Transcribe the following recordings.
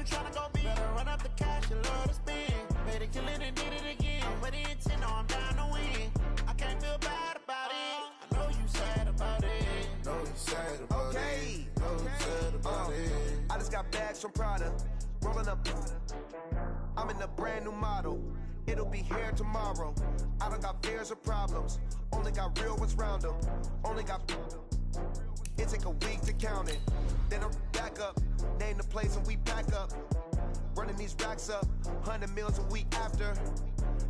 tryna go be. Better run up the cash, you love to spend. Made a killing and did it again. But the intent, no, I'm down to win. I can't feel bad about it. I know you sad about it. Know you sad about it. Know you sad about it. I just got bags from Prada. Rolling up. I'm in a brand new model. It'll be here tomorrow. I don't got fears or problems. Only got real ones round them. Only got. It take a week to count it. Then I back up. Name the place and we pack up. Running these racks up. 100 meals a week after.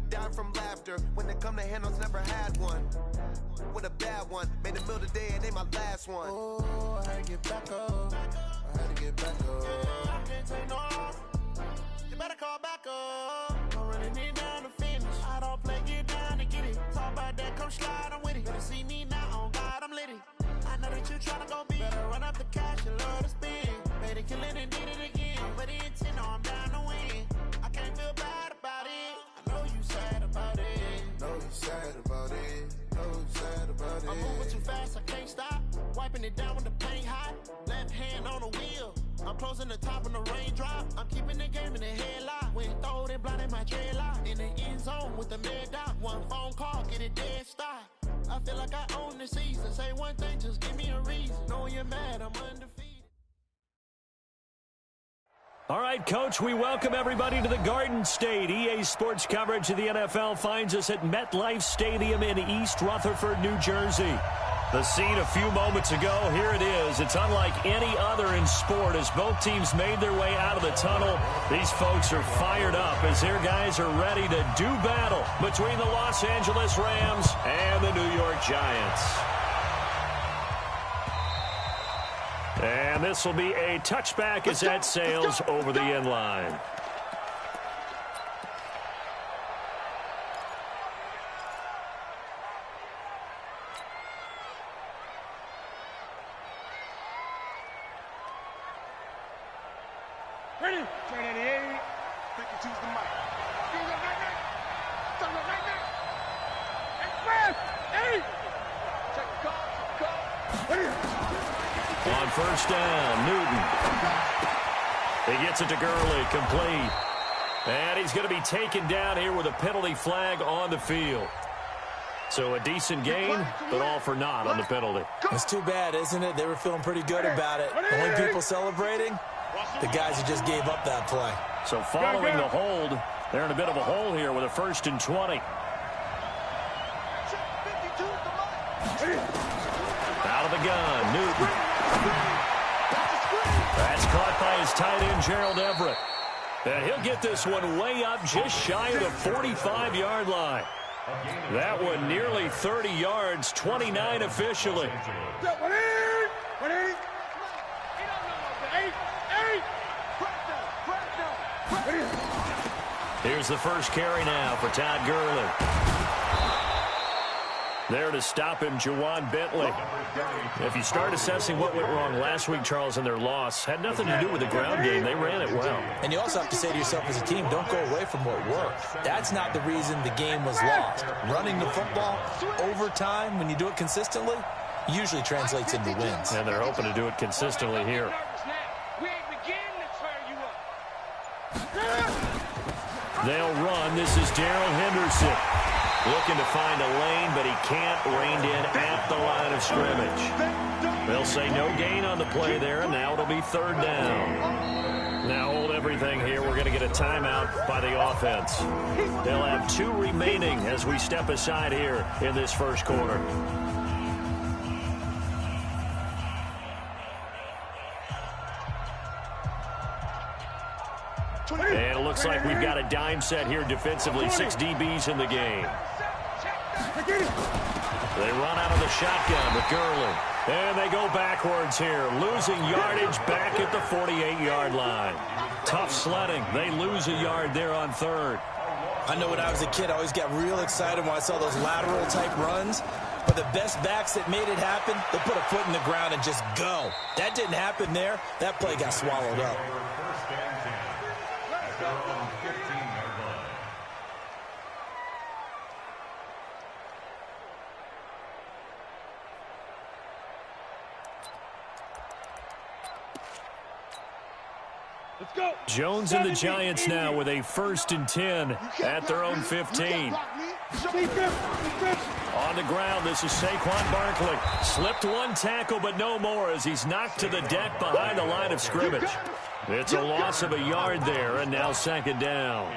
Down from laughter. When they come to handles, never had one. With a bad one. Made a meal today and they my last one. Oh, I had to get back up. I had to get back up. Yeah, I can't take no off. You better call back up. I'm running it down to finish. I don't play, get down to get it. Talk about that, come slide, I'm with it. Better see me now, on God, I'm lit it. I know that you tryna go be. Better run up the cash, you love to spend. Made a killing and did it again. But the intent, no, I'm down to win. I can't feel bad about it. I know you sad about it. Know you sad about it. Know you sad about it. I'm moving too fast, I can't stop. Wiping it down when the paint hot. Left hand on the wheel. I'm closing the top when the raindrop. I'm keeping the game in the headlock. When throwed and blinded my dreadlock. In the end zone with the mad dot. One phone call, get it dead stop. I feel like I own the season. Say one thing, just give me a reason. Knowing you're mad, I'm undefeated. All right, Coach, we welcome everybody to the Garden State. EA Sports coverage of the NFL finds us at MetLife Stadium in East Rutherford, New Jersey. The scene a few moments ago, here it is. It's unlike any other in sport as both teams made their way out of the tunnel. These folks are fired up as their guys are ready to do battle between the Los Angeles Rams and the New York Giants. And this will be a touchback as that sails over the end line. Ready? 388. 52 is the mic. Check the call. Ready? On first down, Newton. He gets it to Gurley, complete. And he's going to be taken down here with a penalty flag on the field. So a decent gain, but all for naught on the penalty. It's too bad, isn't it? They were feeling pretty good about it. The only people celebrating, the guys who just gave up that play. So following the hold, they're in a bit of a hole here with a 1st and 20. Out of the gun, Newton. That's caught by his tight end, Gerald Everett. And he'll get this one way up just shy of the 45-yard line. That one nearly 30 yards, 29 officially. Here's the first carry now for Todd Gurley. There to stop him, Juwan Bentley. If you start assessing what went wrong last week, Charles, in their loss, had nothing to do with the ground game. They ran it well. And you also have to say to yourself as a team, don't go away from what worked. That's not the reason the game was lost. Running the football over time, when you do it consistently, usually translates into wins. And they're hoping to do it consistently here. They'll run. This is Darrell Henderson. Looking to find a lane, but he can't. Reined in at the line of scrimmage. They'll say no gain on the play there, and now it'll be 3rd down. Now hold everything here. We're going to get a timeout by the offense. They'll have 2 remaining as we step aside here in this first quarter. And it looks like we've got a dime set here defensively. 6 DBs in the game. They run out of the shotgun with Gurley. And they go backwards here, losing yardage back at the 48-yard line. Tough sledding. They lose a yard there on 3rd. I know when I was a kid, I always got real excited when I saw those lateral-type runs. But the best backs that made it happen, they put a foot in the ground and just go. That didn't happen there. That play got swallowed up. Jones and the Giants now with a 1st and 10 at their own 15. On the ground, this is Saquon Barkley. Slipped one tackle, but no more as he's knocked to the deck behind the line of scrimmage. It's a loss of a yard there, and now 2nd down.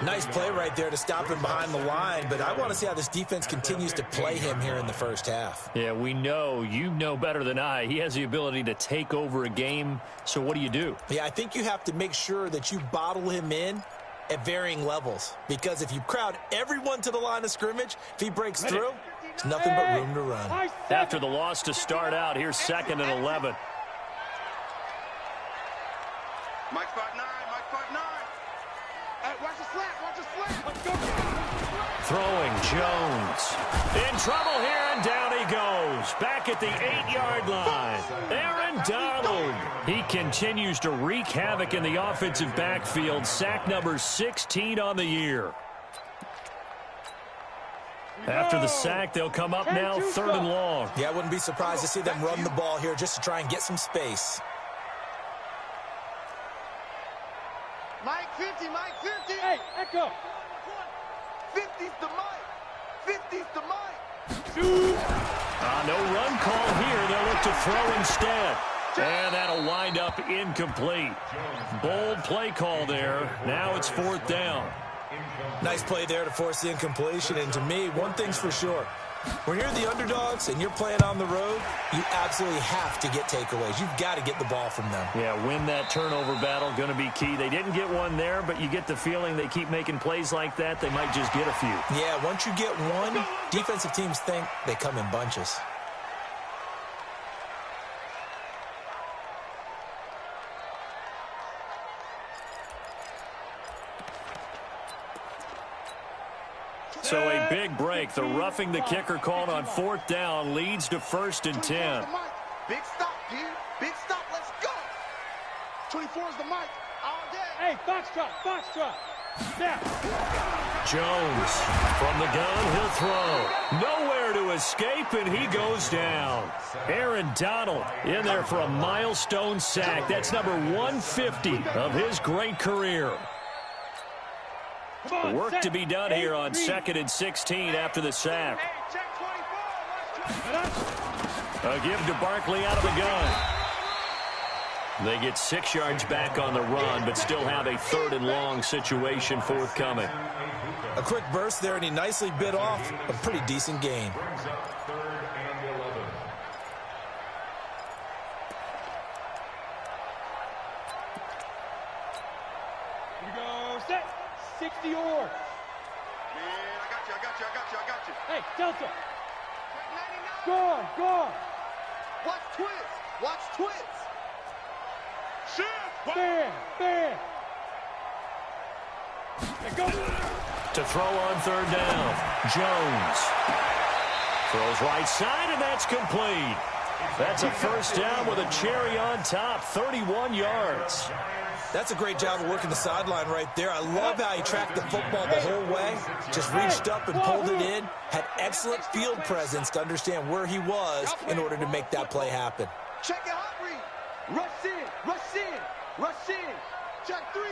Nice play right there to stop him behind the line, but I want to see how this defense continues to play him here in the first half. Yeah, we know. You know better than I. He has the ability to take over a game, so what do you do? Yeah, I think you have to make sure that you bottle him in at varying levels, because if you crowd everyone to the line of scrimmage, if he breaks through, it's nothing but room to run. After the loss to start out, here's 2nd and 11. Mike 5'9", Mike 5'9". Hey, watch the slant, watch the slant. Let's go. Throwing, Jones. In trouble here, and down he goes. Back at the 8-yard line. Aaron Donald. He continues to wreak havoc in the offensive backfield. Sack number 16 on the year. After the sack, they'll come up now 3rd and long. Yeah, I wouldn't be surprised to see them run the ball here just to try and get some space. Mike 50, Mike 50. Hey, Echo. 50's the Mike. 50's the Mike. No run call here. They'll look to throw instead. And that'll wind up incomplete. Bold play call there. Now it's 4th down. Nice play there to force the incompletion. And to me, one thing's for sure. When you're the underdogs and you're playing on the road, you absolutely have to get takeaways. You've got to get the ball from them. Yeah, win that turnover battle, going to be key. They didn't get one there, but you get the feeling they keep making plays like that, they might just get a few. Yeah, once you get one, defensive teams think they come in bunches. So a big break. The roughing the kicker called on 4th down leads to 1st and 10. Big stop, dude. Big stop. Let's go. 24 is the mic. All day. Hey, foxtrot, foxtrot. Snap. Jones from the gun. He'll throw. Nowhere to escape, and he goes down. Aaron Donald in there for a milestone sack. That's number 150 of his great career. Work to be done here on 2nd and 16 after the sack. A give to Barkley out of the gun. They get 6 yards back on the run, but still have a 3rd and long situation forthcoming. A quick burst there, and he nicely bit off a pretty decent gain. Here we go, set. 60 or. Man, I got you. Hey, Delta. Go on. Watch twist. Shit. Bam. Hey, go. To throw on 3rd down. Jones throws right side, and that's complete. That's a 1st down with a cherry on top, 31 yards. That's a great job of working the sideline right there. I love how he tracked the football the whole way. Just reached up and pulled it in. Had excellent field presence to understand where he was in order to make that play happen. Check it out, read. Rush in. Check 3.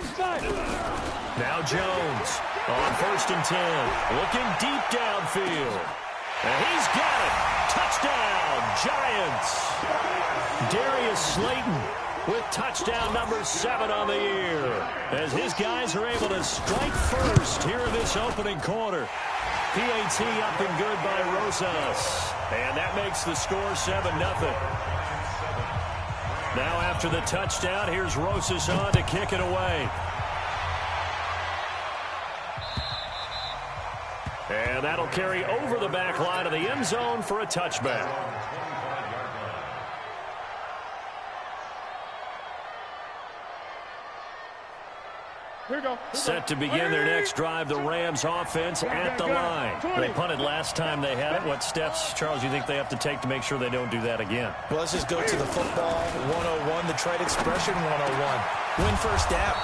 Now Jones on 1st and 10. Looking deep downfield. And he's got it. Touchdown, Giants. Darius Slayton with touchdown number 7 on the year, as his guys are able to strike first here in this opening quarter. PAT up and good by Rosas, and that makes the score 7-0. Now after the touchdown, here's Rosas on to kick it away. And that'll carry over the back line of the end zone for a touchback. Here we go. Set to begin their next drive, the Rams offense at the line. They punted last time they had it. What steps, Charles, you think they have to take to make sure they don't do that again? Well, let's just go to the football 101, the trade expression 101. Win first down.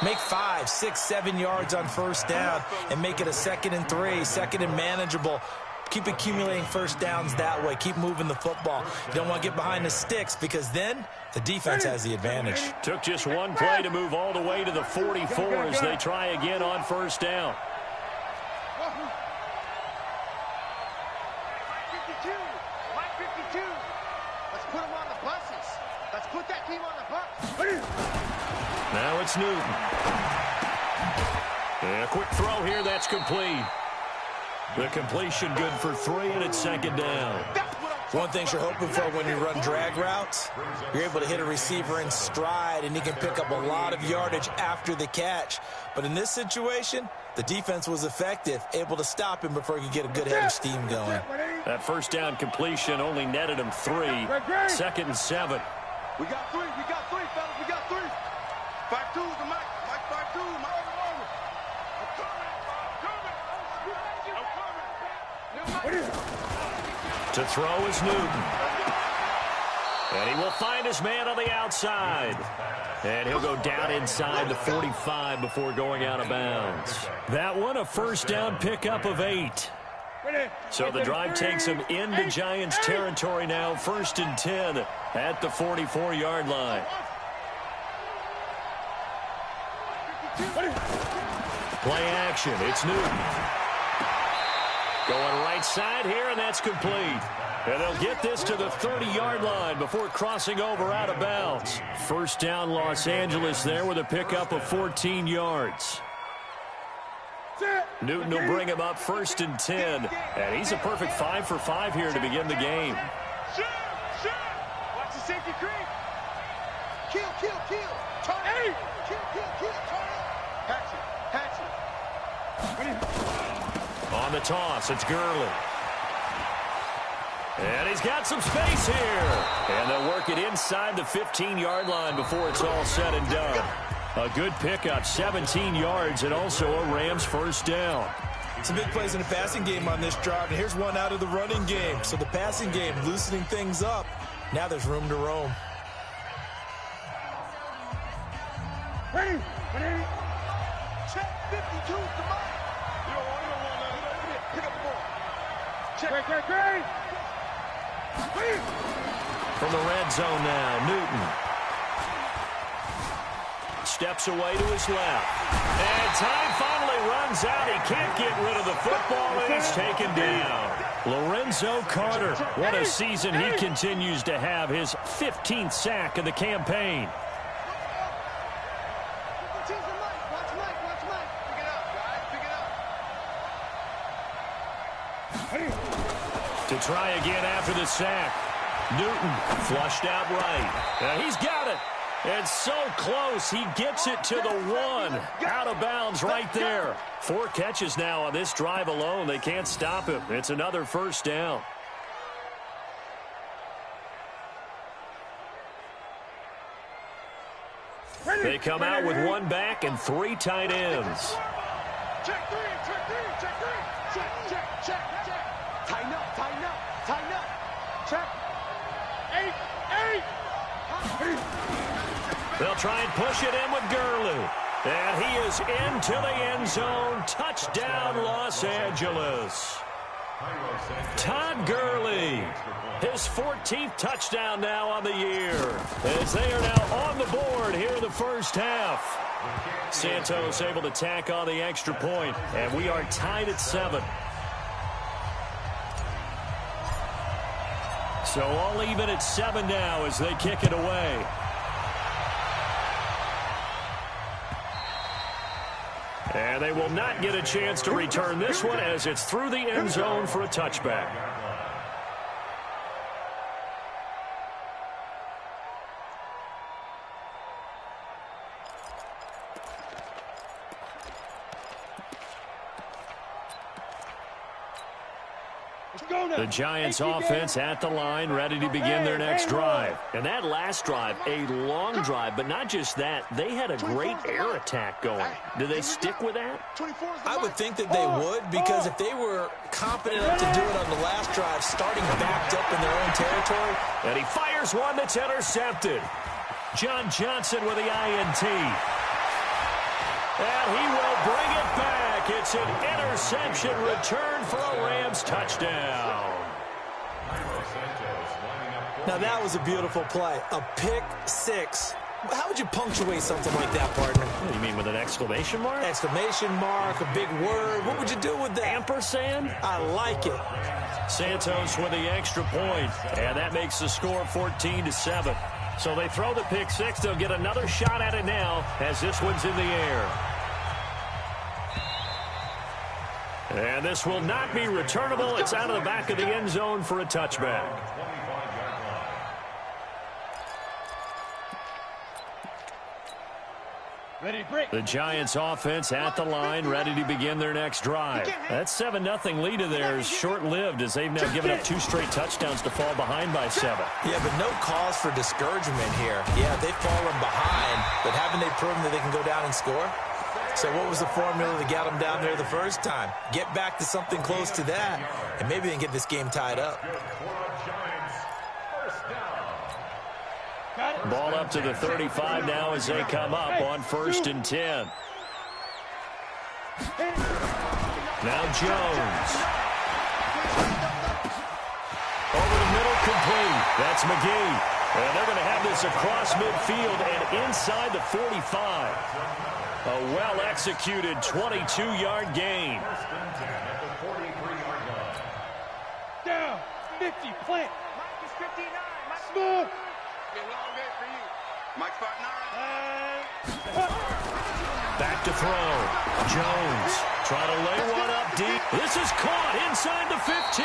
Make 5, 6, 7 yards on first down and make it a 2nd and 3, 2nd and manageable. Keep accumulating first downs that way. Keep moving the football. You don't want to get behind the sticks because then the defense has the advantage. Took just one play to move all the way to the 44 as they try again on first down. 52. Let's put them on the buses. Let's put that team on the bus. Now it's Newton. And a quick throw here, that's complete. The completion good for 3, and it's second down. One thing you're hoping for when you run drag routes, you're able to hit a receiver in stride, and he can pick up a lot of yardage after the catch. But in this situation, the defense was effective, able to stop him before he could get a good head of steam going. That first down completion only netted him 3. 2nd and 7. We got 3, fellas, we got 3. 5-2 the mic, Mike 5-2, Mike. To throw is Newton. And he will find his man on the outside. And he'll go down inside the 45 before going out of bounds. That one, a first down pickup of 8. So the drive takes him into Giants territory now. 1st and 10 at the 44-yard line. Play action. It's Newton. Going right side here, and that's complete. And they'll get this to the 30-yard line before crossing over out of bounds. First down, Los Angeles there with a pickup of 14 yards. Newton will bring him up 1st and 10. And he's a perfect 5 for 5 here to begin the game. Shoot! Watch the safety creep. Kill. Turn. Kill. Turn. Hatch it. On the toss, it's Gurley. And he's got some space here. And they'll work it inside the 15-yard line before it's all said and done. A good pickup, 17 yards, and also a Rams first down. Some big plays in the passing game on this drive, and here's one out of the running game. So the passing game loosening things up. Now there's room to roam. Ready. Check 52, come on. Pick up the ball. Check. From the red zone now, Newton. Steps away to his left. And time finally runs out. He can't get rid of the football, and he's taken down. Lorenzo Carter, what a season he continues to have. His 15th sack of the campaign. To try again after the sack. Newton flushed out right. Now he's got it. It's so close. He gets it to the 1. Out of bounds right there. 4 catches now on this drive alone. They can't stop him. It's another first down. They come out with 1 back and 3 tight ends. Check 3. Check. Tighten up. Check. 8. They'll try and push it in with Gurley. And he is into the end zone. Touchdown, Los Angeles. Todd Gurley, his 14th touchdown now on the year, as they are now on the board here in the first half. Santos able to tack on the extra point, and we are tied at 7. So all even at 7 now as they kick it away. And they will not get a chance to return this one as it's through the end zone for a touchback. The Giants offense at the line, ready to begin their next drive. And that last drive, a long drive, but not just that. They had a great air attack going. Do they stick with that? I would think that they would, because if they were confident enough to do it on the last drive, starting backed up in their own territory. And he fires one that's intercepted. John Johnson with the INT. And he will bring it back It's an interception return for a Rams touchdown. Now, that was a beautiful play. A pick six. How would you punctuate something like that, partner? What, you mean with an exclamation mark? Exclamation mark, a big word. What would you do with that? Ampersand? I like it. Santos with the extra point, and that makes the score 14-7. So they throw the pick six. They'll get another shot at it now as this one's in the air. And this will not be returnable. It's out of the back of the end zone for a touchback. Ready to break. The Giants offense at the line, ready to begin their next drive. That 7-0 lead of theirs short-lived as they've now given up 2 straight touchdowns to fall behind by 7. Yeah, but no cause for discouragement here. Yeah, they've fallen behind, but haven't they proven that they can go down and score? So what was the formula that got them down there the first time? Get back to something close to that, and maybe they can get this game tied up. Ball up to the 35 now as they come up on 1st and 10. Now Jones. Over the middle, complete. That's McGee. And they're going to have this across midfield and inside the 45. A well-executed 22-yard gain. Down. 50. Plant. Smooth. Back to throw. Jones trying to lay one up deep. This is caught inside the 15.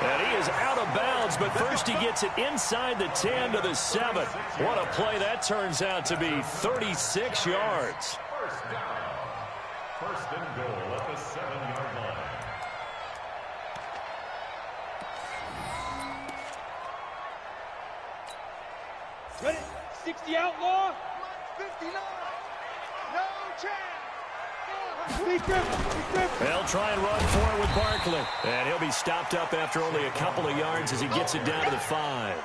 And he is out of bounds, but first he gets it inside the 10 to the 7. What a play that turns out to be. 36 yards. First and goal at the 7-yard line. Ready. 60 outlaw. 59. No chance. Big grip. They'll try and run for it with Barkley. And he'll be stopped up after only a couple of yards as he gets it down to the 5.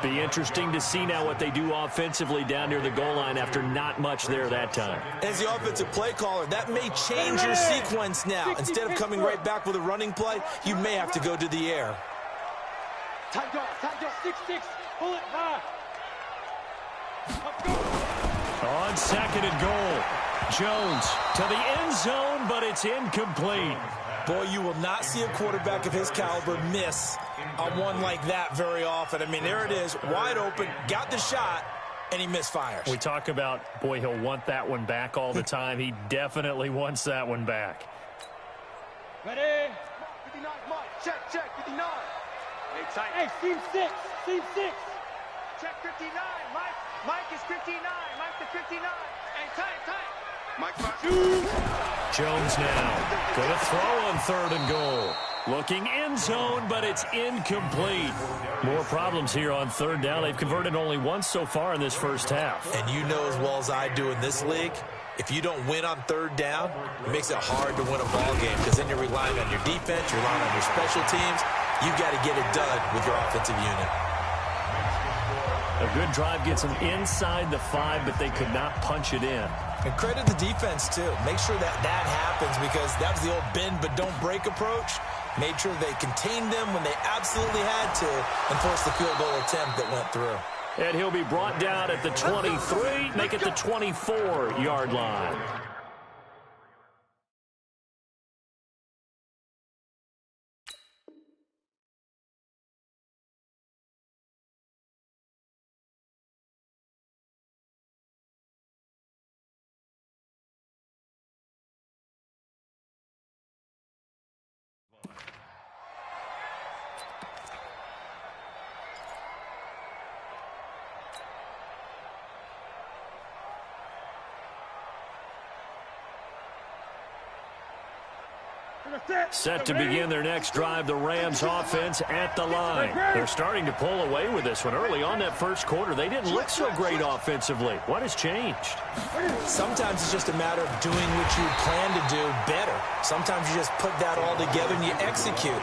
Be interesting to see now what they do offensively down near the goal line after not much there that time. As the offensive play caller, that may change your sequence now. Instead of coming right back with a running play, you may have to go to the air. Tight dog. 6-6. Pull it high. On 2nd and goal. Jones to the end zone, but it's incomplete. Boy, you will not see a quarterback of his caliber miss on one like that very often. I mean, there it is, wide open, got the shot, and he misfires. We talk about, boy, he'll want that one back all the time. He definitely wants that one back. Ready. 59, Mike. Check, 59. Hey, seam 6. Check 59, Mike. Mike is 59. Mike to 59. And time. Mike, Jones now going to throw on 3rd and goal. Looking end zone, but it's incomplete. More problems here on 3rd down. They've converted only once so far in this first half. And you know as well as I do in this league, if you don't win on 3rd down, it makes it hard to win a ball game because then you're relying on your defense, you're relying on your special teams. You've got to get it done with your offensive unit. A good drive gets them inside the 5, but they could not punch it in. And credit the defense, too. Make sure that happens because that was the old bend but don't break approach. Made sure they contained them when they absolutely had to and forced the field goal attempt that went through. And he'll be brought down at the 23, make it the 24-yard line. Set to begin their next drive, the Rams offense at the line. They're starting to pull away with this one. Early on that first quarter, they didn't look so great offensively. What has changed? Sometimes it's just a matter of doing what you plan to do better. Sometimes you just put that all together and you execute.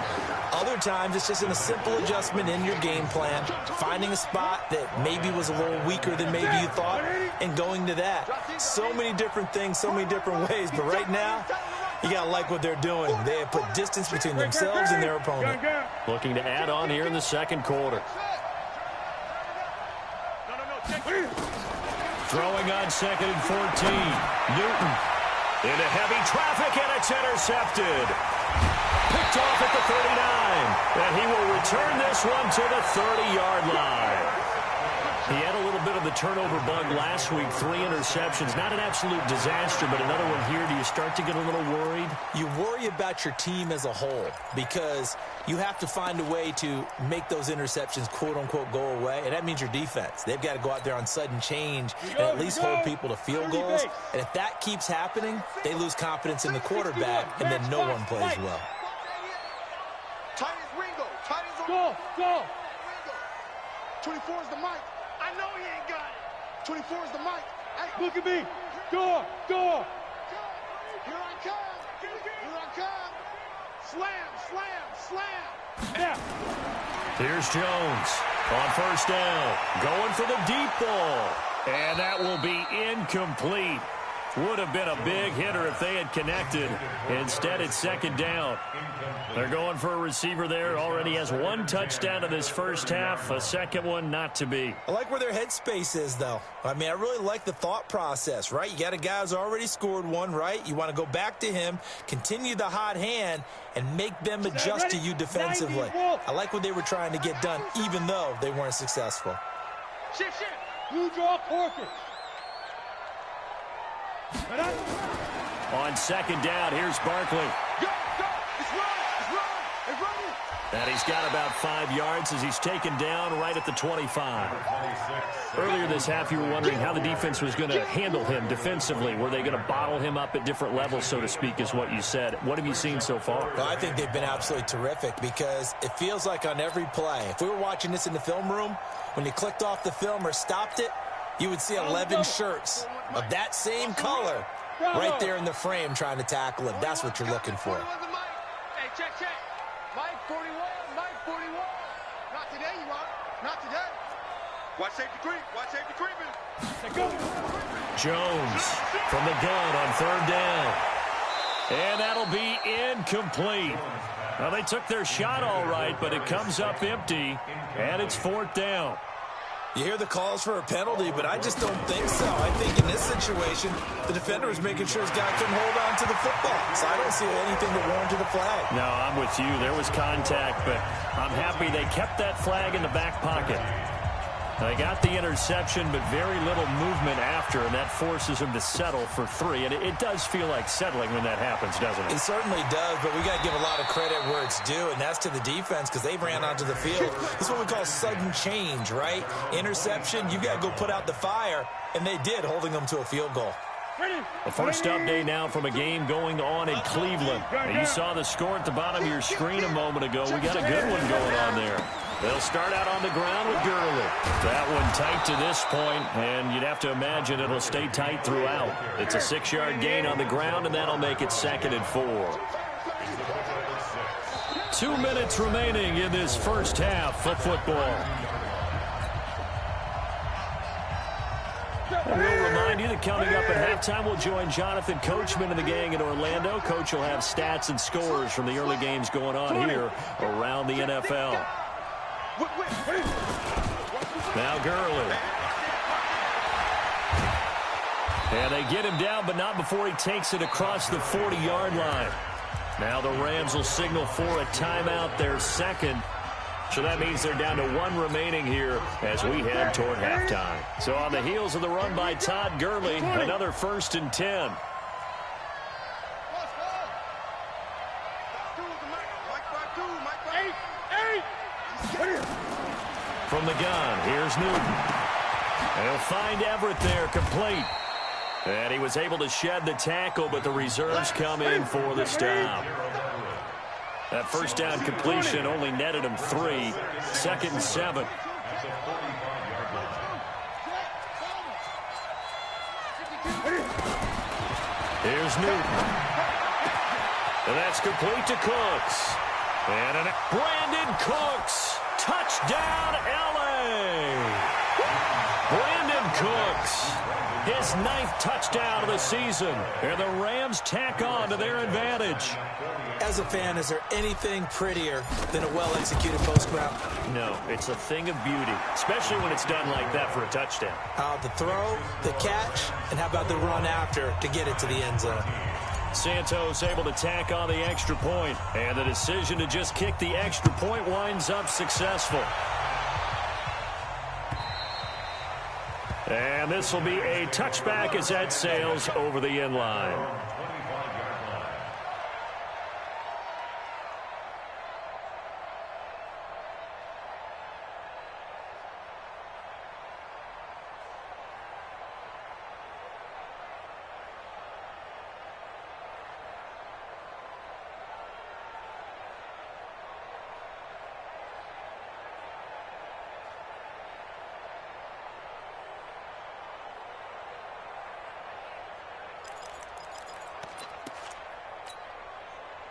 Other times it's just in a simple adjustment in your game plan, finding a spot that maybe was a little weaker than maybe you thought, and going to that. So many different things, so many different ways, but right now, you got to like what they're doing. They have put distance between themselves and their opponent. Looking to add on here in the second quarter. Throwing on 2nd and 14. Newton into heavy traffic, and it's intercepted. Picked off at the 39. And he will return this one to the 30-yard line. He had a little bit of the turnover bug last week, 3 interceptions. Not an absolute disaster, but another one here. Do you start to get a little worried? You worry about your team as a whole because you have to find a way to make those interceptions, quote-unquote, go away, and that means your defense. They've got to go out there on sudden change and at least hold people to field goals. And if that keeps happening, they lose confidence in the quarterback, and then no one plays well. Go, go. 24 is the mic. I know he ain't got it. 24 is the mic. Hey, look at me. Go, go. Here I come. Here I come. Slam, slam, slam. Yeah. Here's Jones on first down. Going for the deep ball. And that will be incomplete. Would have been a big hitter if they had connected. Instead, it's second down. They're going for a receiver there. Already has 1 touchdown in this first half. A second one not to be. I like where their headspace is, though. I mean, I really like the thought process, right? You got a guy who's already scored one, right? You want to go back to him, continue the hot hand, and make them adjust to you defensively. I like what they were trying to get done, even though they weren't successful. Shift. Blue draw, Corker. On second down, here's Barkley. Go. It's running. And he's got about 5 yards as he's taken down right at the 25. Earlier this half, you were wondering how the defense was going to handle him defensively. Were they going to bottle him up at different levels, so to speak, is what you said. What have you seen so far? Well, I think they've been absolutely terrific because it feels like on every play, if we were watching this in the film room, when you clicked off the film or stopped it, you would see 11 shirts of that same color right there in the frame trying to tackle him. That's what you're looking for. Hey, check. Mike 41. Not today, you are. Not today. Watch safety creeping. Jones from the gun on third down. And that'll be incomplete. Well, they took their shot all right, but it comes up empty, and it's 4th down. You hear the calls for a penalty, but I just don't think so. I think in this situation, the defender is making sure his guy couldn't hold on to the football. So I don't see anything that warranted a flag. No, I'm with you. There was contact, but I'm happy they kept that flag in the back pocket. They got the interception, but very little movement after, and that forces them to settle for 3. And it does feel like settling when that happens, doesn't it? It certainly does, but we got to give a lot of credit where it's due, and that's to the defense because they ran onto the field. This is what we call sudden change, right? Interception, you got to go put out the fire, and they did, holding them to a field goal. The first update now from a game going on in Cleveland. You saw the score at the bottom of your screen a moment ago. We got a good one going on there. They'll start out on the ground with Gurley. That one tight to this point, and you'd have to imagine it'll stay tight throughout. It's a 6-yard gain on the ground, and that'll make it 2nd and 4. 2 minutes remaining in this first half of football. And we'll remind you that coming up at halftime, we'll join Jonathan Coachman and the gang in Orlando. Coach will have stats and scores from the early games going on here around the NFL. Now Gurley. And they get him down, but not before he takes it across the 40-yard line. Now the Rams will signal for a timeout, their second. So that means they're down to 1 remaining here as we head toward halftime. So on the heels of the run by Todd Gurley, another 1st and 10. From the gun, here's Newton. They'll find Everett there, complete. And he was able to shed the tackle, but the reserves come in for the stop. That first down completion only netted him 3. 2nd and 7. Here's Newton. And that's complete to Cooks. And Brandon Cooks. Touchdown, L.A. Brandon Cooks. His 9th touchdown of the season. And the Rams tack on to their advantage. As a fan, is there anything prettier than a well-executed post route? No, it's a thing of beauty, especially when it's done like that for a touchdown. The throw, the catch, and how about the run after to get it to the end zone? Santos able to tack on the extra point, and the decision to just kick the extra point winds up successful. And this will be a touchback as that sails over the end line.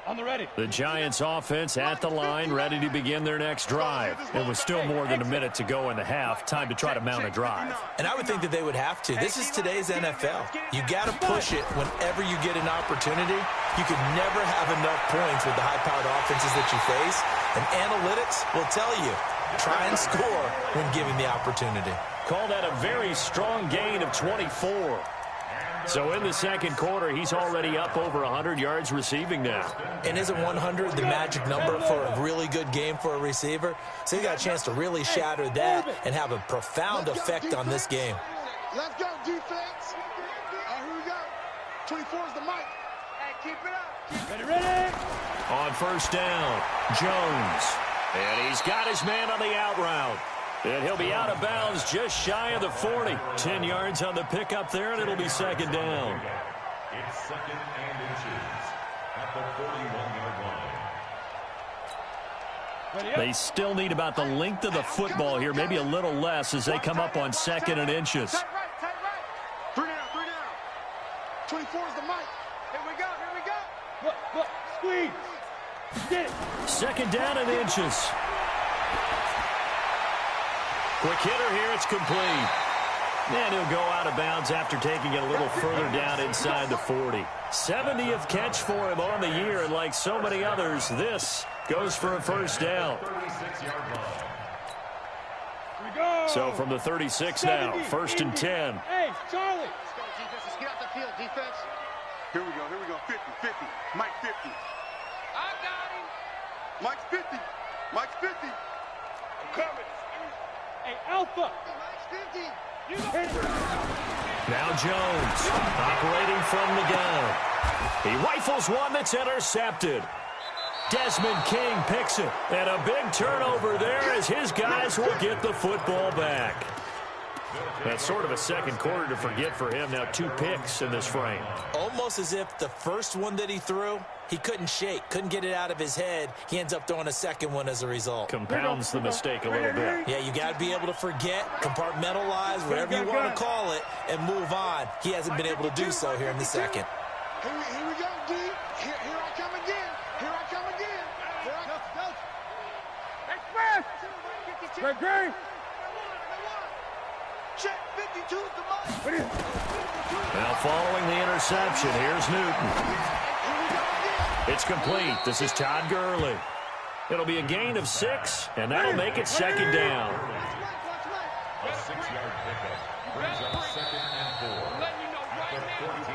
On the ready. The Giants offense at the line, ready to begin their next drive. It was still more than a minute to go in the half. Time to try to mount a drive. And I would think that they would have to. This is today's NFL. You got to push it whenever you get an opportunity. You can never have enough points with the high-powered offenses that you face. And analytics will tell you, try and score when given the opportunity. Call that a very strong gain of 24. So in the second quarter, he's already up over 100 yards receiving now. And isn't 100 the magic number for a really good game for a receiver? So he got a chance to really shatter that and have a profound effect on this game. Let's go, defense. Here we go. 24 is the mic. Hey, keep it up. Ready, ready. On first down, Jones. And he's got his man on the out route. And he'll be out of bounds just shy of the 40. 10 yards on the pickup there, and it'll be second down. It's 2nd and inches at the 41-yard line. They still need about the length of the football here, maybe a little less as they come up on 2nd and inches. Tight right, tight right. 3 down, 3 down. 24 is the mic. Here we go, here we go. Look, squeeze. Get it. 2nd down and inches. Quick hitter here, it's complete. And he'll go out of bounds after taking it a little further down inside the 40. 70th catch for him on the year, and like so many others, this goes for a first down. So from the 36 now, 1st and 10. Hey, Charlie. Let's go, defense. Let's get out the field, defense. Here we go. 50, 50. Mike 50. I got him. Mike's 50. Mike's 50. I'm coming. Hey, Alpha. Now Jones operating from the gun. He rifles one that's intercepted. Desmond King picks it. And a big turnover there as his guys will get the football back. That's sort of a second quarter to forget for him. Now 2 picks in this frame. Almost as if the first one that he threw, he couldn't shake, couldn't get it out of his head. He ends up throwing a second one as a result. Compounds the mistake a little bit. Yeah, you got to be able to forget, compartmentalize, whatever you want to call it, and move on. He hasn't been able to do so here in the second. Here we go, D. Here I come again. Here I come again. Here I come. Express. Great. Check 52 is the mic. Now following the interception, here's Newton. It's complete. This is Todd Gurley. It'll be a gain of 6, and that'll make it second down. A 6-yard pickup brings up 2nd and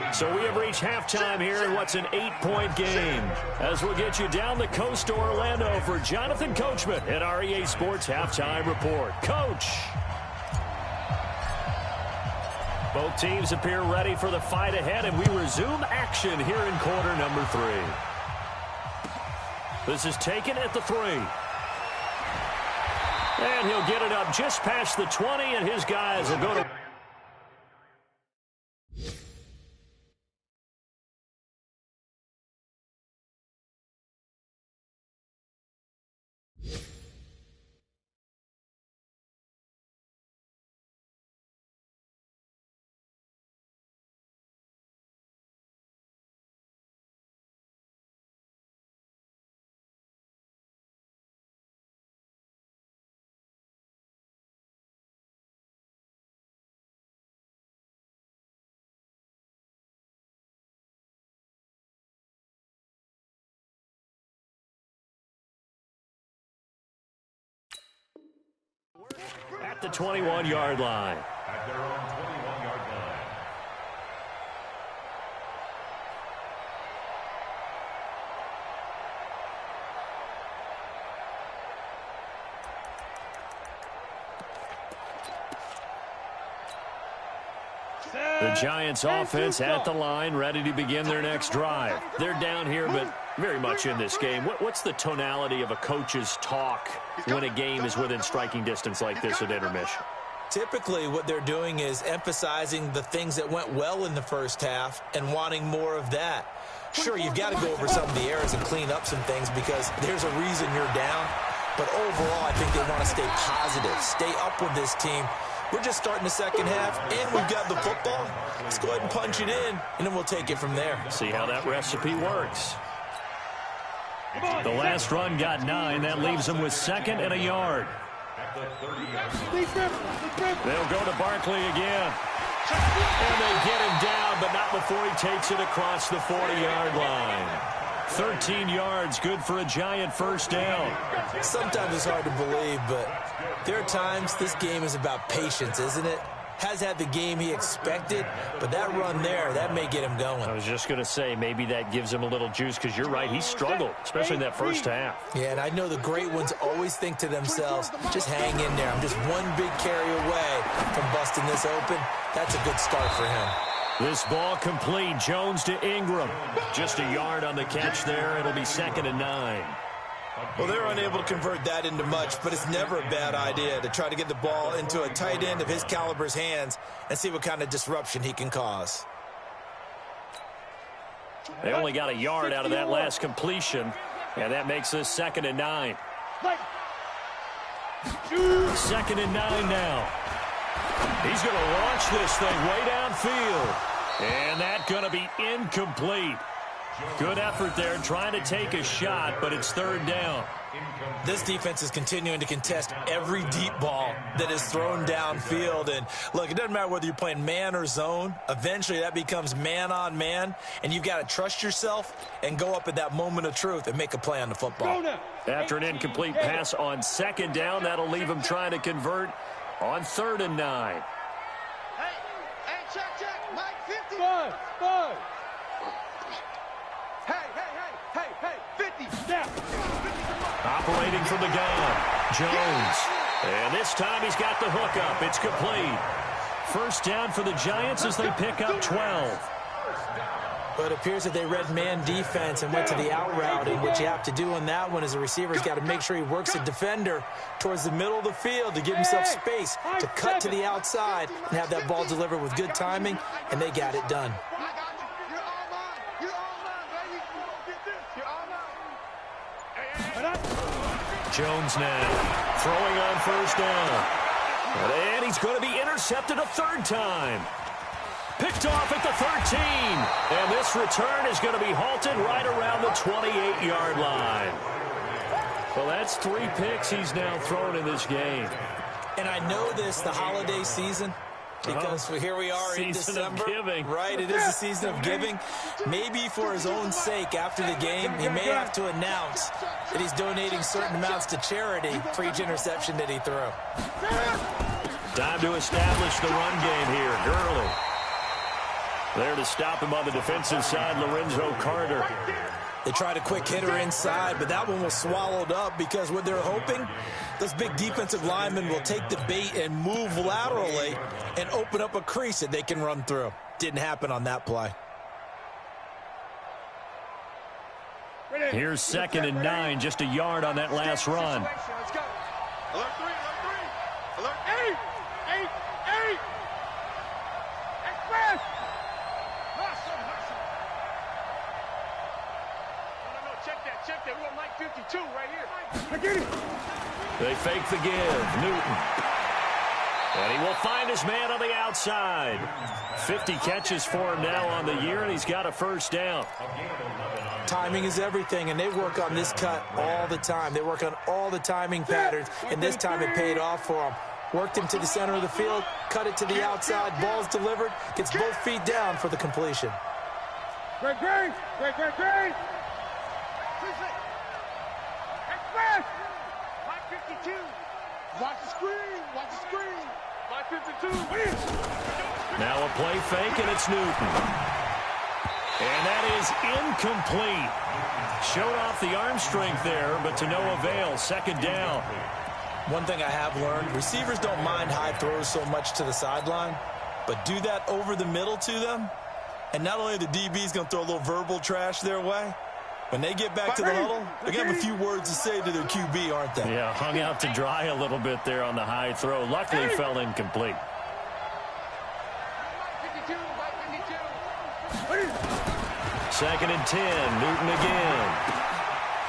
4. So we have reached halftime here in what's an 8-point game. As we'll get you down the coast to Orlando for Jonathan Coachman at our EA Sports Halftime Report. Coach. Both teams appear ready for the fight ahead, and we resume action here in quarter number 3. This is taken at the 3. And he'll get it up just past the 20, and his guys will go to the 21-yard line. At their own 21-yard line. The Giants offense at the line, ready to begin their next drive. They're down here, but very much in this game. What's the tonality of a coach's talk when a game is within striking distance like this at intermission? Typically, what they're doing is emphasizing the things that went well in the first half and wanting more of that. Sure, you've got to go over some of the errors and clean up some things because there's a reason you're down. But overall, I think they want to stay positive, stay up with this team. We're just starting the second half, and we've got the football. Let's go ahead and punch it in, and then we'll take it from there. See how that recipe works. The last run got 9. That leaves them with 2nd and a yard. They'll go to Barkley again. And they get him down, but not before he takes it across the 40-yard line. 13 yards, good for a Giant first down. Sometimes it's hard to believe, but there are times this game is about patience, isn't it? Has had the game he expected, but that run there, that may get him going. I was just going to say, maybe that gives him a little juice, because you're right, he struggled, especially in that first half. Yeah, and I know the great ones always think to themselves, just hang in there. I'm just one big carry away from busting this open. That's a good start for him. This ball complete. Jones to Ingram. Just a yard on the catch there. It'll be 2nd and 9. Well, they're unable to convert that into much, but it's never a bad idea to try to get the ball into a tight end of his caliber's hands and see what kind of disruption he can cause. They only got a yard out of that last completion, and that makes this 2nd and 9. 2nd and 9 now. He's going to launch this thing way downfield. And that's going to be incomplete. Good effort there, trying to take a shot, but it's 3rd down. This defense is continuing to contest every deep ball that is thrown downfield. And, look, it doesn't matter whether you're playing man or zone. Eventually, that becomes man-on-man, and you've got to trust yourself and go up at that moment of truth and make a play on the football. After an incomplete pass on 2nd down, that'll leave him trying to convert on 3rd and 9. Hey, check, Mike, 50. 5. Hey, 50. Down. Operating from the gun, Jones. And this time he's got the hook up. It's complete. First down for the Giants as they pick up 12. But it appears that they read man defense and went to the out route. And what you have to do on that one is the receiver's got to make sure he works the defender towards the middle of the field to give himself space to cut to the outside and have that ball delivered with good timing, and they got it done. Jones now throwing on first down. And he's going to be intercepted a 3rd time. Picked off at the 13. And this return is going to be halted right around the 28-yard line. Well, that's 3 picks he's now thrown in this game. And I know this, the holiday season, because here we are in December. Season of giving. Right, it is the season of giving. Maybe for his own sake, after the game, he may have to announce that he's donating certain amounts to charity for each interception that he threw. Time to establish the run game here. Gurley. There to stop him on the defensive side, Lorenzo Carter. They tried a quick hitter inside, but that one was swallowed up because what they're hoping, those big defensive linemen will take the bait and move laterally and open up a crease that they can run through. Didn't happen on that play. Here's 2nd and 9, just a yard on that last run. Let's go. Alert 3. Alert 8. Express. No, check that. We're on Mike 52 right here. I get it. They fake the give. Newton. And he will find his man on the outside. 50 catches for him now on the year, and he's got a first down. Timing is everything, and they work on this cut all the time. They work on all the timing patterns, and this time it paid off for him. Worked him to the center of the field, cut it to the outside, ball's delivered, gets both feet down for the completion. Great. Express. Mike 52. Watch the screen. Watch the screen. 552. Now a play fake, and it's Newton. And that is incomplete. Showed off the arm strength there, but to no avail. Second down. One thing I have learned, receivers don't mind high throws so much to the sideline, but do that over the middle to them, and not only the DB's going to throw a little verbal trash their way, when they get back to the huddle, they're going to have a few words to say to their QB, aren't they? Yeah, hung out to dry a little bit there on the high throw. Luckily, fell incomplete. Second and 10, Newton again.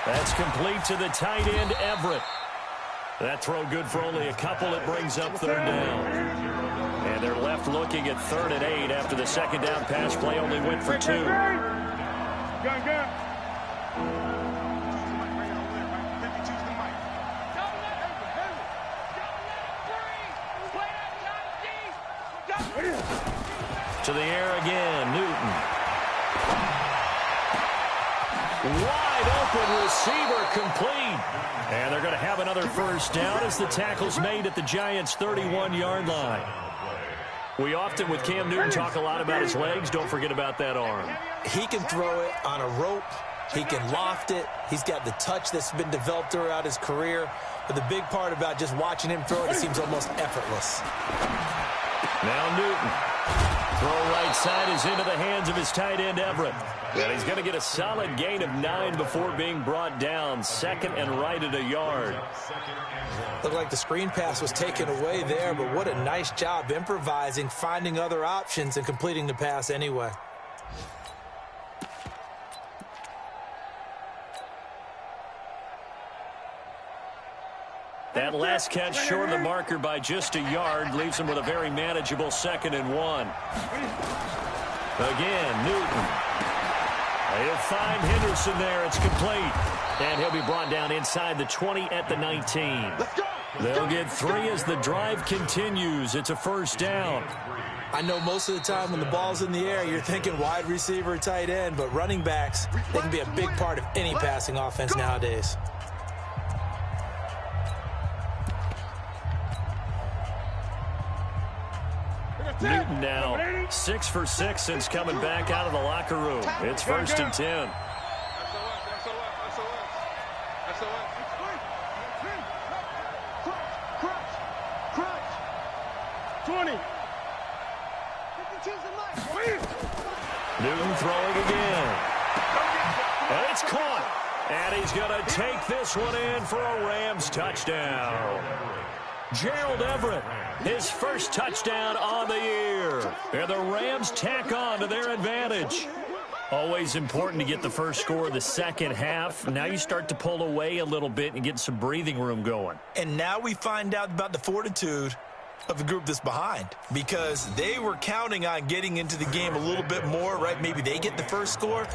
That's complete to the tight end, Everett. That throw good for only a couple. It brings up third down. And they're left looking at 3rd and 8 after the second down pass play only went for 2. To the air again, Newton. Wide open receiver, complete. And they're going to have another first down as the tackle's made at the Giants' 31-yard line. We often, with Cam Newton, talk a lot about his legs. Don't forget about that arm. He can throw it on a rope. He can loft it. He's got the touch that's been developed throughout his career. But the big part about just watching him throw it, it seems almost effortless. Now Newton. Throw right side is into the hands of his tight end, Everett. And he's going to get a solid gain of 9 before being brought down. Second and right at a yard. Looked like the screen pass was taken away there, but what a nice job improvising, finding other options, and completing the pass anyway. That last catch short of the marker by just a yard leaves him with a very manageable 2nd and 1. Again, Newton. He'll find Henderson there. It's complete. And he'll be brought down inside the 20 at the 19. They'll get 3 as the drive continues. It's a first down. I know most of the time when the ball's in the air, you're thinking wide receiver, tight end, but running backs, they can be a big part of any passing offense nowadays. Newton now 6 for 6 since coming back out of the locker room. It's 1st and 10. Newton throwing again. And it's caught. And he's going to take this one in for a Rams touchdown. Gerald Everett, his first touchdown on the year. And the Rams tack on to their advantage. Always important to get the first score of the second half. Now you start to pull away a little bit and get some breathing room going. And now we find out about the fortitude of the group that's behind, because they were counting on getting into the game a little bit more, right? Maybe they get the first score.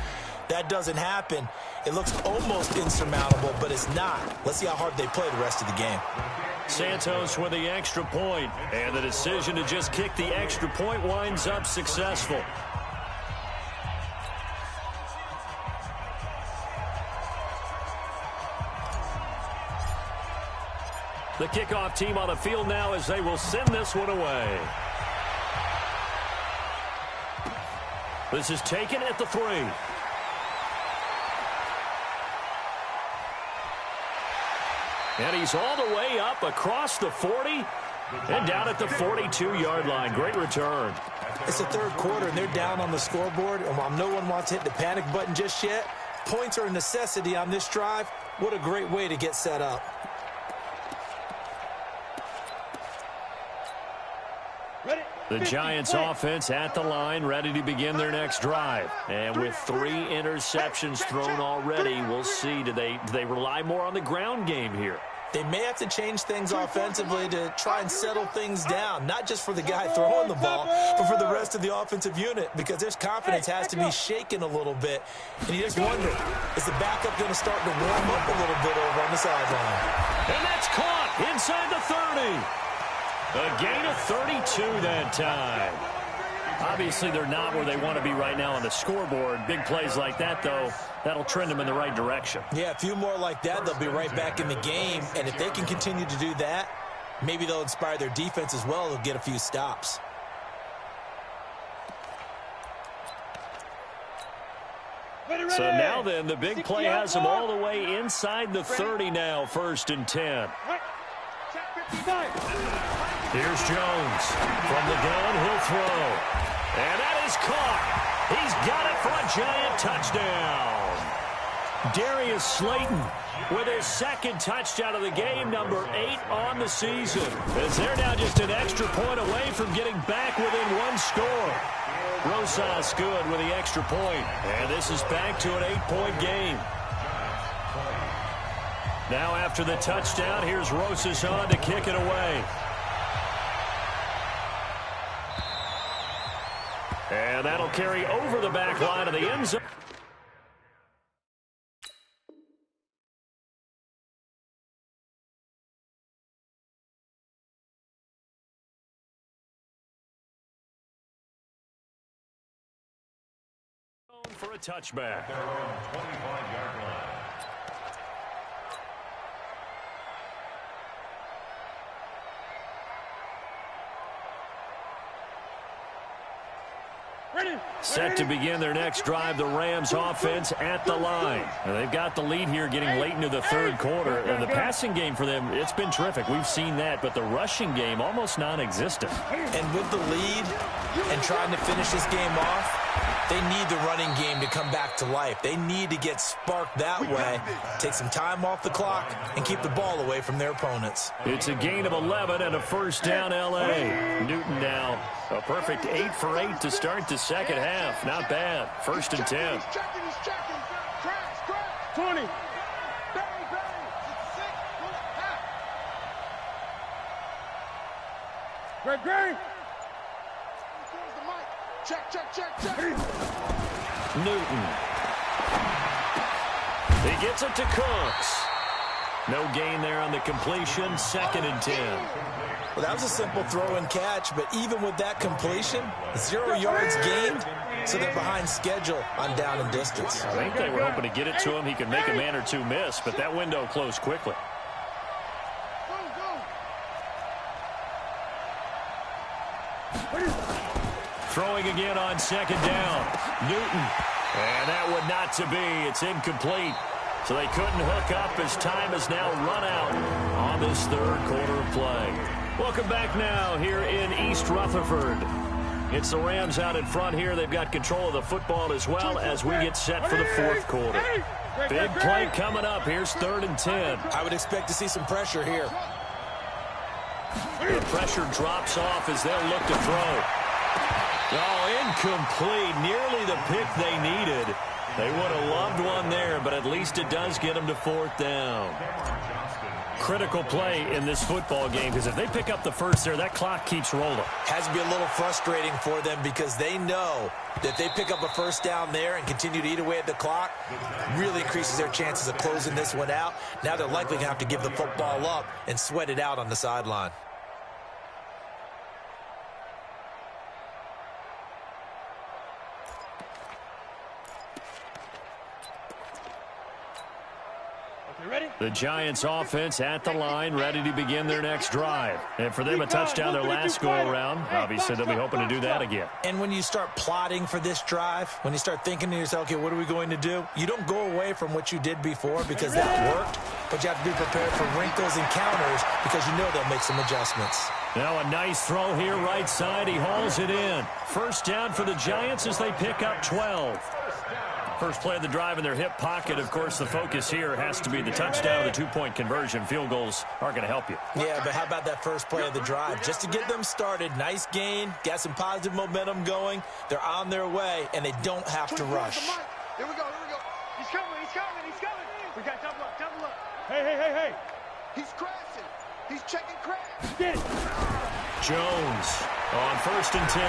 That doesn't happen. It looks almost insurmountable, but it's not. Let's see how hard they play the rest of the game. Santos with the extra point, and the decision to just kick the extra point winds up successful. The kickoff team on the field now as they will send this one away. This is taken at the 3. And he's all the way up across the 40 and down at the 42-yard line. Great return. It's the third quarter, and they're down on the scoreboard. And while no one wants to hit the panic button just yet, points are a necessity on this drive. What a great way to get set up. The Giants offense at the line, ready to begin their next drive. And with 3 interceptions thrown already, we'll see, do they rely more on the ground game here? They may have to change things offensively to try and settle things down, not just for the guy throwing the ball, but for the rest of the offensive unit, because their confidence has to be shaken a little bit. And you just wonder, is the backup going to start to warm up a little bit over on the sideline? And that's caught inside the 30. A gain of 32 that time. Obviously, they're not where they want to be right now on the scoreboard. Big plays like that, though, that'll trend them in the right direction. Yeah, a few more like that, they'll be right back in the game. And if they can continue to do that, Maybe they'll inspire their defense as well. They'll get a few stops. So now then, the big play has them all the way inside the 30 now, 1st and 10. Here's Jones. From the gun, he'll throw. And that is caught. He's got it for a giant touchdown. Darius Slayton with his 2nd touchdown of the game, number 8 on the season. As they're now just an extra point away from getting back within 1 score. Rosas good with the extra point. And this is back to an 8-point game. Now after the touchdown, here's Rosas on to kick it away. And that'll carry over the back line of the end zone. For a touchback. 25-yard line. Set to begin their next drive, the Rams offense at the line. And they've got the lead here getting late into the 3rd quarter. And the passing game for them, it's been terrific. We've seen that, but the rushing game almost non-existent. And with the lead and trying to finish this game off, they need the running game to come back to life. They need to get sparked that way, take some time off the clock, and keep the ball away from their opponents. It's a gain of 11 and a 1st down L.A. Newton now a perfect 8 for 8 to start the 2nd half. Not bad. 1st and 10. He's checking. Crash. 20. Bang. Greg. Check. Newton. He gets it to Cooks. No gain there on the completion. 2nd and 10. Well, that was a simple throw and catch, but even with that completion, 0 yards gained, so they're behind schedule on down and distance. I think they were hoping to get it to him. He could make a man or two miss, but that window closed quickly. Throwing again on 2nd down. Newton. And that would not to be. It's incomplete. So they couldn't hook up as time is now run out on this 3rd quarter of play. Welcome back now here in East Rutherford. It's the Rams out in front here. They've got control of the football as well as we get set for the 4th quarter. Big play coming up. Here's 3rd and 10. I would expect to see some pressure here. The pressure drops off as they'll look to throw. Oh, incomplete. Nearly the pick they needed. They would have loved one there, but at least it does get them to 4th down. Critical play in this football game, because if they pick up the 1st there, that clock keeps rolling. Has to be a little frustrating for them because they know that if they pick up a 1st down there and continue to eat away at the clock, really increases their chances of closing this one out. Now they're likely going to have to give the football up and sweat it out on the sideline. The Giants offense at the line, ready to begin their next drive. And for them, a touchdown their last go-around. Obviously, they'll be hoping to do that again. And when you start plotting for this drive, when you start thinking to yourself, okay, what are we going to do? You don't go away from what you did before because that worked, but you have to be prepared for wrinkles and counters because you know they'll make some adjustments. Now a nice throw here right side. He hauls it in. 1st down for the Giants as they pick up 12. First play of the drive in their hip pocket. Of course, the focus here has to be the touchdown or the 2-point conversion. Field goals aren't going to help you. Yeah, but how about that first play of the drive? Just to get them started, nice gain, got some positive momentum going. They're on their way, and they don't have to rush. Here we go. He's coming. We got double up. Hey. He's crashing. He's checking crash. Get it. Jones on 1st and 10.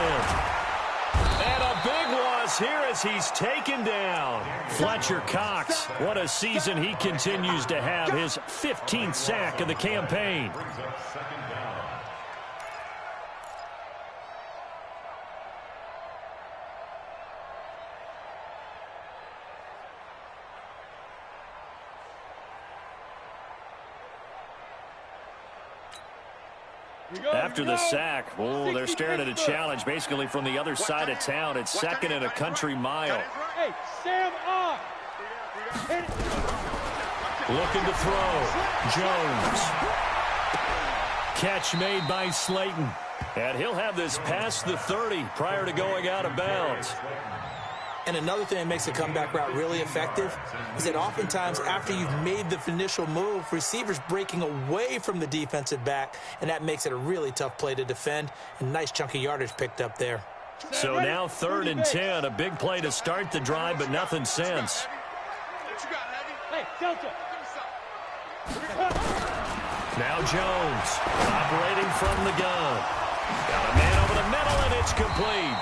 And a big loss here as he's taken down. Fletcher Cox, what a season he continues to have. His 15th sack of the campaign. After the sack, oh, they're staring at a challenge basically from the other side of town. It's second and a country mile. Hey, Sam off. Looking to throw. Jones. Catch made by Slayton. And he'll have this past the 30 prior to going out of bounds. And another thing that makes a comeback route really effective is that oftentimes after you've made the initial move, receivers breaking away from the defensive back, and that makes it a really tough play to defend. A nice chunk of yardage picked up there. So now 3rd and 10, a big play to start the drive, but nothing since. Hey, Delta. Now Jones operating from the gun. Got a man over the middle, and it's complete.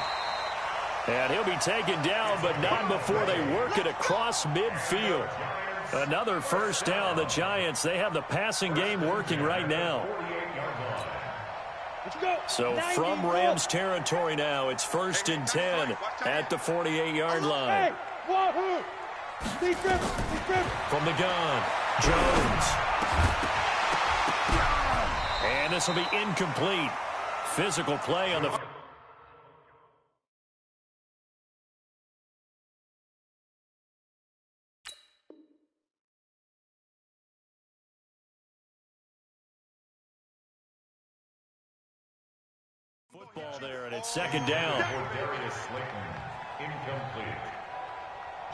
And he'll be taken down, but not before they work it across midfield. Another first down. The Giants, they have the passing game working right now. So from Rams territory now, it's 1st and 10 at the 48-yard line. From the gun, Jones. And this will be incomplete. Physical play on the... football there, and it's 2nd down. Darius Slayton, incomplete.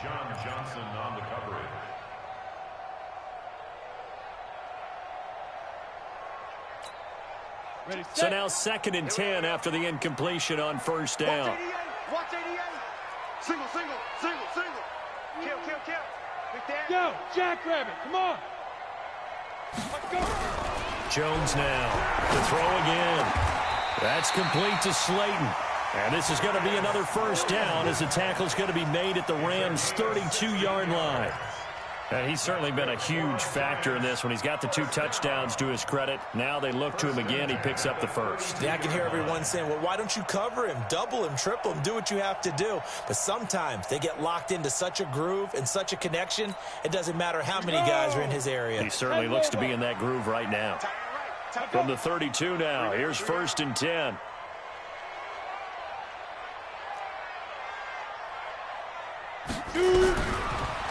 John Johnson on the coverage. Ready, So now 2nd and 10 after the incompletion on 1st down. Watch 88. Single. Kill. Big Dan. Go, Jackrabbit, come on. Let's go. Jones now to throw again. That's complete to Slayton. And this is going to be another first down as the tackle's going to be made at the Rams' 32-yard line. And he's certainly been a huge factor in this when he's got the 2 touchdowns to his credit. Now they look to him again. He picks up the first. Yeah, I can hear everyone saying, well, why don't you cover him, double him, triple him, do what you have to do. But sometimes they get locked into such a groove and such a connection, it doesn't matter how many guys are in his area. He certainly looks to be in that groove right now. From the 32 now, here's 1st and 10.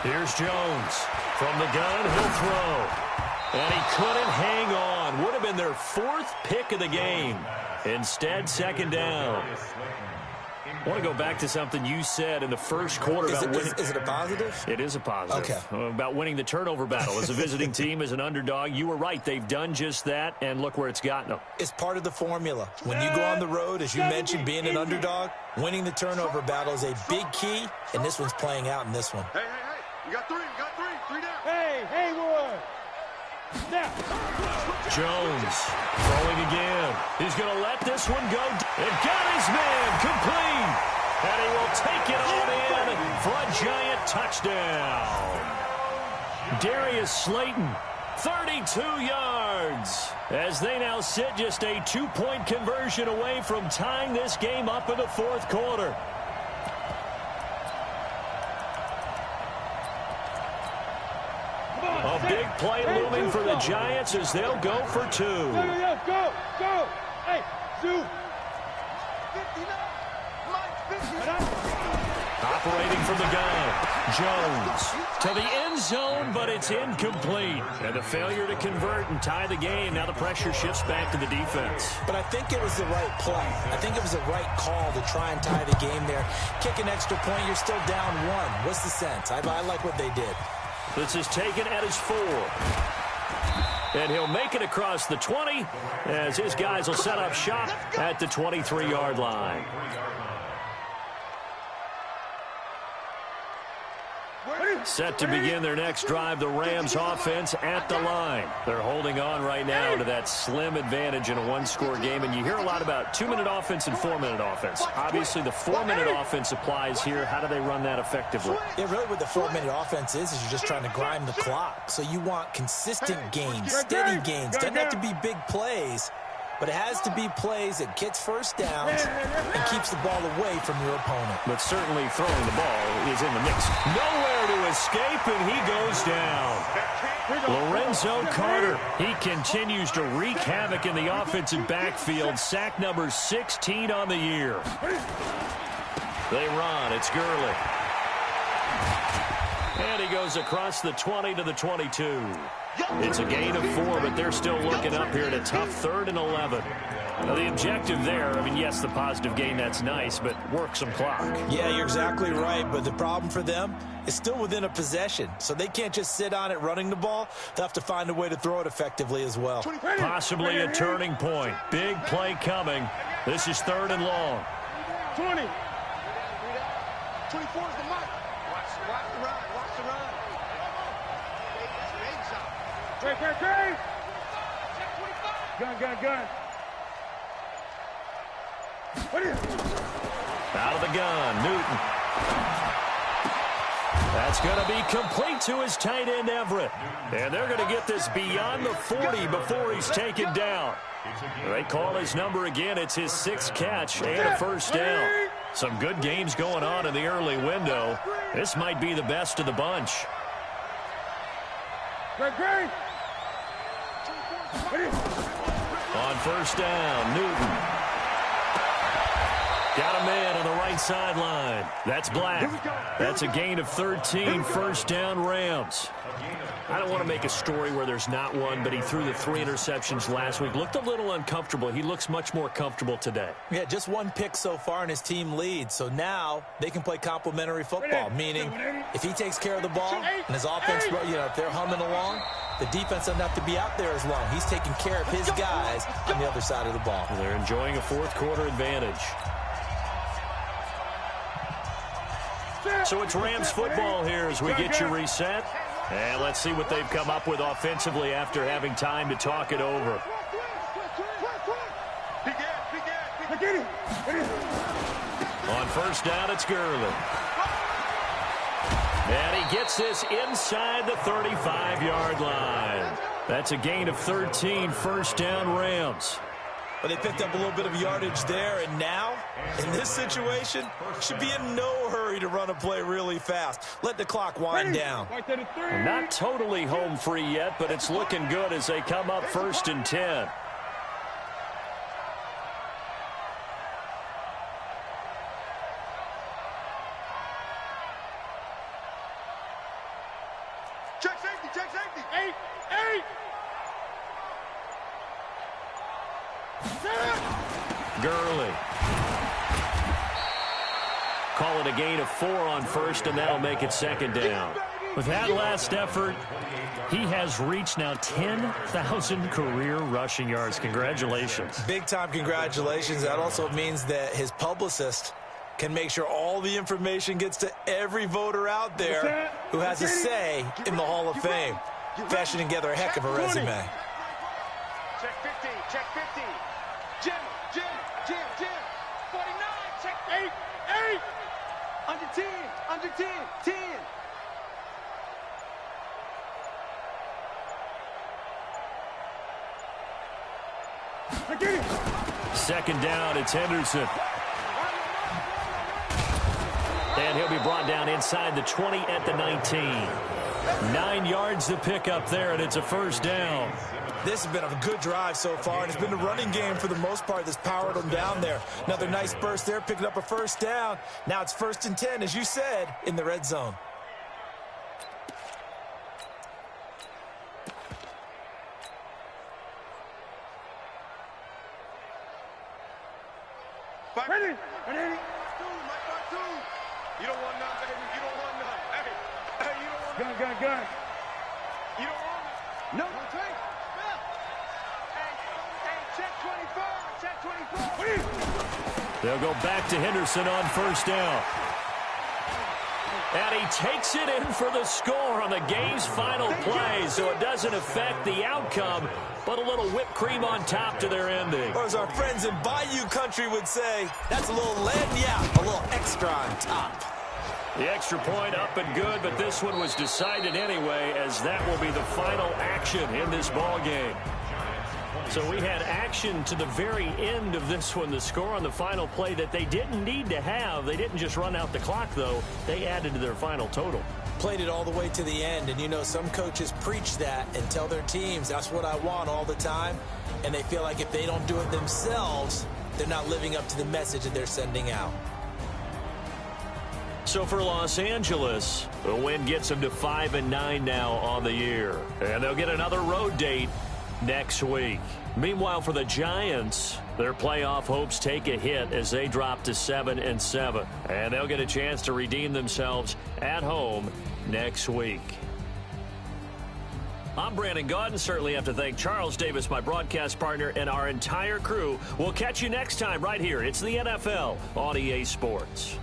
Here's Jones. From the gun, he'll throw. And he couldn't hang on. Would have been their 4th pick of the game. Instead, 2nd down. I want to go back to something you said in the first quarter about winning. Is it a positive? It is a positive. Okay. About winning the turnover battle. As a visiting team, as an underdog, you were right. They've done just that, and look where it's gotten them. It's part of the formula. When you go on the road, as you mentioned, being an underdog, winning the turnover battle is a big key, and this one's playing out in this one. Hey. You got three down. Hey, Haywood. Now. Jones throwing again. He's going to let this one go. And got his man complete. And he will take it on in for a giant touchdown. Darius Slayton, 32 yards. As they now sit just a 2-point conversion away from tying this game up in the 4th quarter. A big play looming for the Giants as they'll go for 2. Go. Hey, Zoo. Operating from the gun, Jones to the end zone, but it's incomplete. And a failure to convert and tie the game. Now the pressure shifts back to the defense. But I think it was the right play. I think it was the right call to try and tie the game there. Kick an extra point, you're still down 1. What's the sense? I like what they did. This is taken at his 4. And he'll make it across the 20 as his guys will set up shop at the 23-yard line. Set to begin their next drive, the Rams offense at the line. They're holding on right now to that slim advantage in a 1-score game. And you hear a lot about 2-minute offense and 4-minute offense. Obviously, the 4-minute offense applies here. How do they run that effectively? Yeah, really what the 4-minute offense is you're just trying to grind the clock. So you want consistent gains, steady gains. Doesn't have to be big plays, but it has to be plays that gets first downs and keeps the ball away from your opponent. But certainly throwing the ball is in the mix. Nowhere to escape, and he goes down. Lorenzo Carter, he continues to wreak havoc in the offensive backfield. Sack number 16 on the year. They run. It's Gurley. And he goes across the 20 to the 22. It's a gain of 4, but they're still looking up here at a tough 3rd and 11. Now, the objective there, I mean, yes, the positive gain, that's nice, but work some clock. Yeah, you're exactly right, but the problem for them is still within a possession, so they can't just sit on it running the ball. They'll have to find a way to throw it effectively as well. Possibly a turning point. Big play coming. This is 3rd and long. 20. 24 is the mark. Watch the run. Watch the run. Great. Gun. Out of the gun, Newton. That's going to be complete to his tight end, Everett. And they're going to get this beyond the 40 before he's taken down. They call his number again. It's his 6th catch and a 1st down. Some good games going on in the early window. This might be the best of the bunch. Great. On 1st down, Newton. Got a man on the right sideline. That's Black. That's a gain of 13, 1st down Rams. I don't want to make a story where there's not one, but he threw the 3 interceptions last week. Looked a little uncomfortable. He looks much more comfortable today. Yeah, just 1 pick so far and his team leads. So now they can play complementary football, meaning if he takes care of the ball and his offense, if they're humming along, the defense doesn't have to be out there as long. He's taking care of his guys on the other side of the ball. They're enjoying a 4th quarter advantage. So it's Rams football here as we get you reset. And let's see what they've come up with offensively after having time to talk it over. On 1st down, it's Gurley. And he gets this inside the 35-yard line. That's a gain of 13, 1st down Rams. But they picked up a little bit of yardage there, and now, in this situation, should be in no hurry to run a play really fast. Let the clock wind down. Not totally home free yet, but it's looking good as they come up 1st and 10. Check safety. 8. Gurley. Call it a gain of 4 on 1st, and that'll make it 2nd down. With that last effort, he has reached now 10,000 career rushing yards. Congratulations. Big-time congratulations. That also means that his publicist can make sure all the information gets to every voter out there who has a say in the Hall of Fame. Fashioning together a heck of a resume. Check 50. Jim. 49. Check 8. Under 10. 10. Second down, it's Henderson. And he'll be brought down inside the 20 at the 19. 9 yards to pick up there, and it's a 1st down. This has been a good drive so far, and it's been the running game for the most part that's powered them down there. Another nice burst there, picking up a 1st down. Now it's 1st and 10, as you said, in the red zone. Ready. You don't want none, baby. You don't want none. Hey, you don't want none. Gun. You don't want none. No. Check 24. They'll go back to Henderson on 1st down. And he takes it in for the score on the game's final play, so it doesn't affect the outcome, but a little whipped cream on top to their ending. Or as our friends in Bayou Country would say, that's a little a little extra on top. The extra point up and good, but this one was decided anyway, as that will be the final action in this ball game. So we had action to the very end of this one. The score on the final play that they didn't need to have. They didn't just run out the clock, though. They added to their final total. Played it all the way to the end. And, you know, some coaches preach that and tell their teams, that's what I want all the time. And they feel like if they don't do it themselves, they're not living up to the message that they're sending out. So for Los Angeles, the win gets them to 5-9 now on the year. And they'll get another road date next week. Meanwhile, for the Giants, their playoff hopes take a hit as they drop to 7-7. And they'll get a chance to redeem themselves at home next week. I'm Brandon Gaudin. Certainly have to thank Charles Davis, my broadcast partner, and our entire crew. We'll catch you next time right here. It's the NFL on EA Sports.